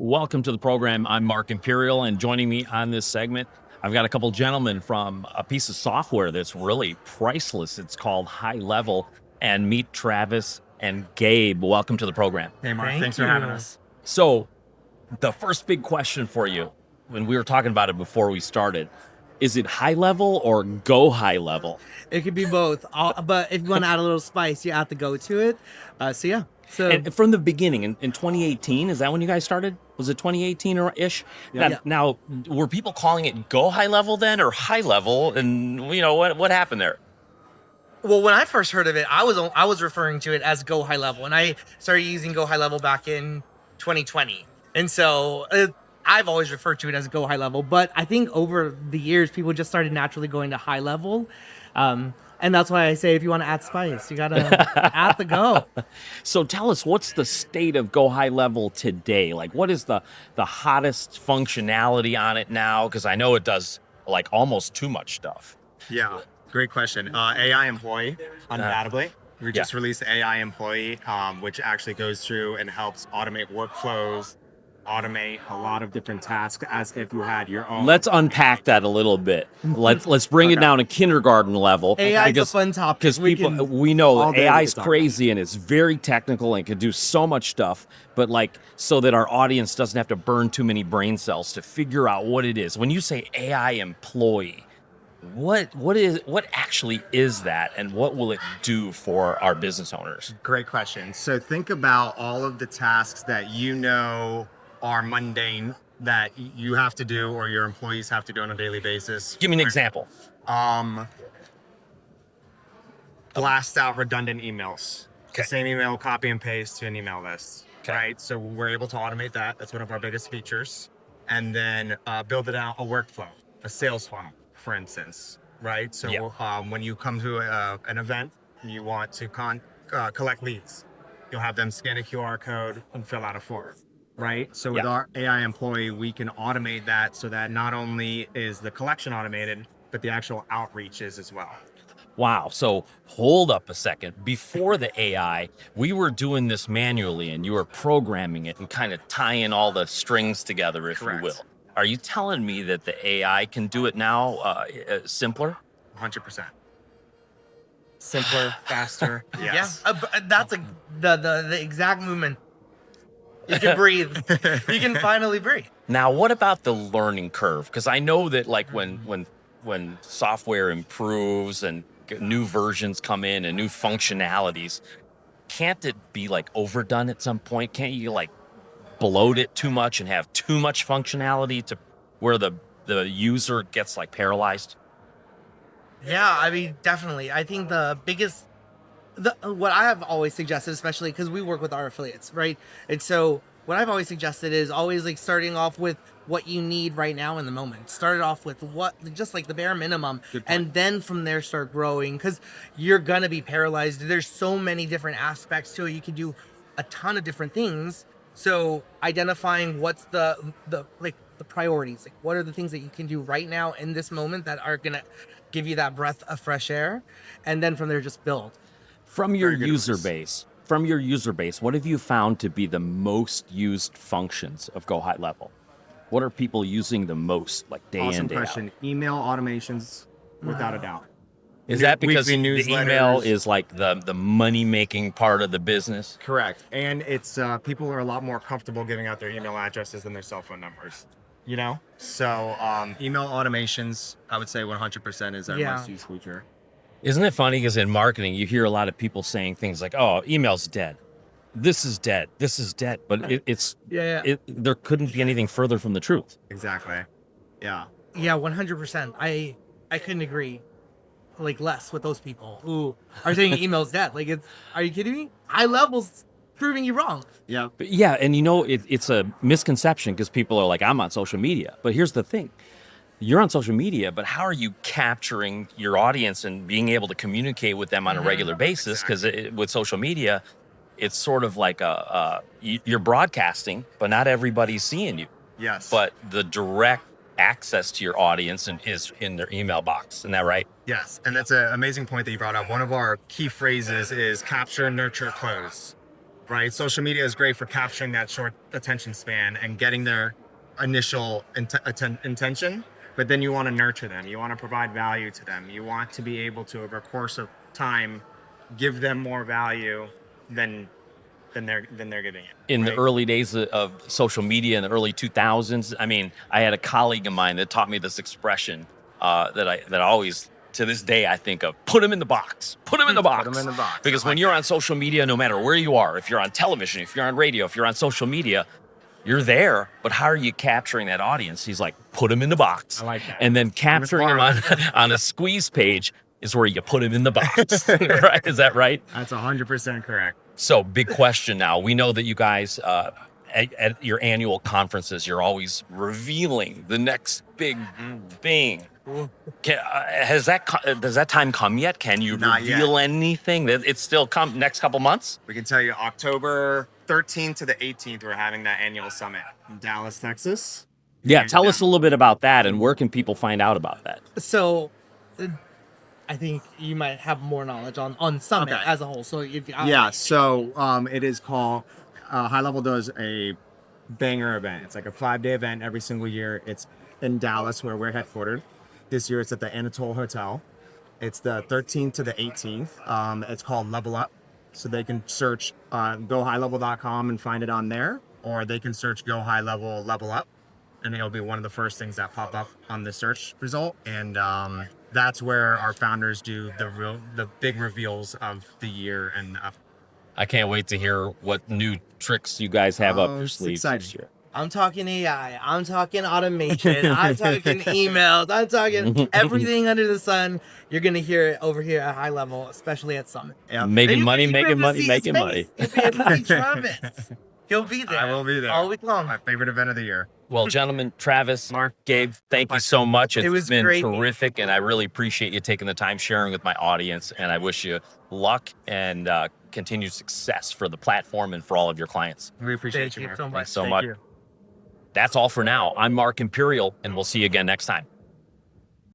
Welcome to the program. I'm Mark Imperial, and joining me on this segment, I've got a couple gentlemen from a piece of software that's really priceless. It's called GoHighLevel, and meet Travis and Gabe. Welcome to the program. Hey, Mark. Thank Thanks for having you. us. So, the first big question for you, when we were talking about it before we started, is it high level or go high level? It could be both, but if you want to add a little spice, you have to go to it. So And from the beginning, in 2018, is that when you guys started? Was it 2018 or ish? Yeah. Now, were people calling it go high level then or high level? And what happened there? Well, when I first heard of it, I was referring to it as GoHighLevel, and I started using GoHighLevel back in 2020. And so I've always referred to it as GoHighLevel, but I think over the years, people just started naturally going to high level. And that's why I say if you want to add spice, you got to add the go. So tell us, what's the state of go high level today? Like, what is the hottest functionality on it now? Because I know it does like almost too much stuff. Yeah, great question. AI employee, undoubtedly. We just released AI employee, which actually goes through and helps automate workflows, automate a lot of different tasks as if you had your own. Let's unpack that a little bit. Let's bring it down to kindergarten level. AI is a fun topic. Because we know all that day AI we is could talk crazy and it's very technical and can do so much stuff, but like so that our audience doesn't have to burn too many brain cells to figure out what it is. When you say AI employee, what actually is that, and what will it do for our business owners? Great question. So think about all of the tasks that you know are mundane that you have to do or your employees have to do on a daily basis. Give me an example. Blast out redundant emails. Okay. Same email, copy and paste to an email list. Okay. Right. So we're able to automate that. That's one of our biggest features. And then build it out a workflow, a sales funnel, for instance. Right. So when you come to an event, you want to collect leads. You'll have them scan a QR code and fill out a form. Right. So with our AI employee, we can automate that so that not only is the collection automated, but the actual outreach is as well. Wow. So hold up a second. Before the AI, we were doing this manually and you were programming it and kind of tying all the strings together, if Correct. you will. Are you telling me that the AI can do it now simpler? 100%. Simpler, faster. Yes. Yeah, but that's the exact movement. You can breathe. You can finally breathe. Now, what about the learning curve? Because I know that like when software improves and new versions come in and new functionalities, can't it be like overdone at some point? Can't you like bloat it too much and have too much functionality to where the user gets like paralyzed? Yeah, I mean, definitely. I think what I have always suggested, especially because we work with our affiliates, right? And so what I've always suggested is always like starting off with what you need right now in the moment. Start it off with just like the bare minimum, and then from there start growing, because you're gonna be paralyzed. There's so many different aspects to it. You can do a ton of different things. So identifying what's the priorities, like what are the things that you can do right now in this moment that are gonna give you that breath of fresh air, and then from there just build. From your Very good user advice. base, what have you found to be the most used functions of GoHighLevel? What are people using the most, like day Awesome in, day question. out? Email automations, without a doubt. Is that because the Weekly email newsletters. is like the money-making part of the business? Correct. And it's people are a lot more comfortable giving out their email addresses than their cell phone numbers. You know? So email automations, I would say 100% is our Yeah. most used feature. Isn't it funny? Because in marketing, you hear a lot of people saying things like, "Oh, email's dead. This is dead. This is dead." But there couldn't be anything further from the truth. Exactly. Yeah. Yeah, 100%. I couldn't agree like less with those people who are saying email's dead. Like, are you kidding me? High levels proving you wrong. Yeah. But yeah, and it's a misconception because people are like, "I'm on social media." But here's the thing. You're on social media, but how are you capturing your audience and being able to communicate with them on a regular basis? Because with social media, it's sort of like you're broadcasting, but not everybody's seeing you. Yes. But the direct access to your audience is in their email box. Isn't that right? Yes. And that's an amazing point that you brought up. One of our key phrases is capture, nurture, close. right? Social media is great for capturing that short attention span and getting their initial intention, but then you want to nurture them. You want to provide value to them. You want to be able to, over a course of time, give them more value than they're giving it. In the right? early days of social media in the early 2000s, I mean, I had a colleague of mine that taught me this expression that I always, to this day, I think of: put them in the box, put them in the box. Put them in the box. Because when you're on social media, no matter where you are, if you're on television, if you're on radio, if you're on social media, you're there, but how are you capturing that audience? He's like, put them in the box. I like that. And then capturing them on a squeeze page is where you put them in the box, right? Is that right? That's 100% correct. So big question now. We know that you guys, at your annual conferences, you're always revealing the next big thing. Does that time come yet? Can you Not reveal anything? It's still come next couple months? We can tell you October 13th to the 18th, we're having that annual summit in Dallas, Texas. Yeah, tell us a little bit about that, and where can people find out about that? So, I think you might have more knowledge on Summit Okay. as a whole. So if So it is called High Level does a banger event. It's like a 5-day event every single year. It's in Dallas, where we're headquartered. This year it's at the Anatole Hotel. It's the 13th to the 18th. It's called Level Up. So they can search GoHighLevel.com and find it on there, or they can search GoHighLevel Level Up, and it'll be one of the first things that pop up on the search result. And that's where our founders do the big reveals of the year and I can't wait to hear what new tricks you guys have up your it's sleeves exciting. this year. I'm talking AI, I'm talking automation, I'm talking emails, I'm talking everything under the sun. You're gonna hear it over here at High Level, especially at Summit. Yeah. Making money, You'll be making able to money, see making his money. face. You'll be able to see Travis. He'll be there. I will be there. all week long. My favorite event of the year. Well, gentlemen, Travis, Mark, Gabe, thank you so much. It's was been great. terrific, and I really appreciate you taking the time sharing with my audience, and I wish you luck and continued success for the platform and for all of your clients. We appreciate Thank you Mark. so much. Thanks so Thank much. you. That's all for now. I'm Mark Imperial, and we'll see you again next time.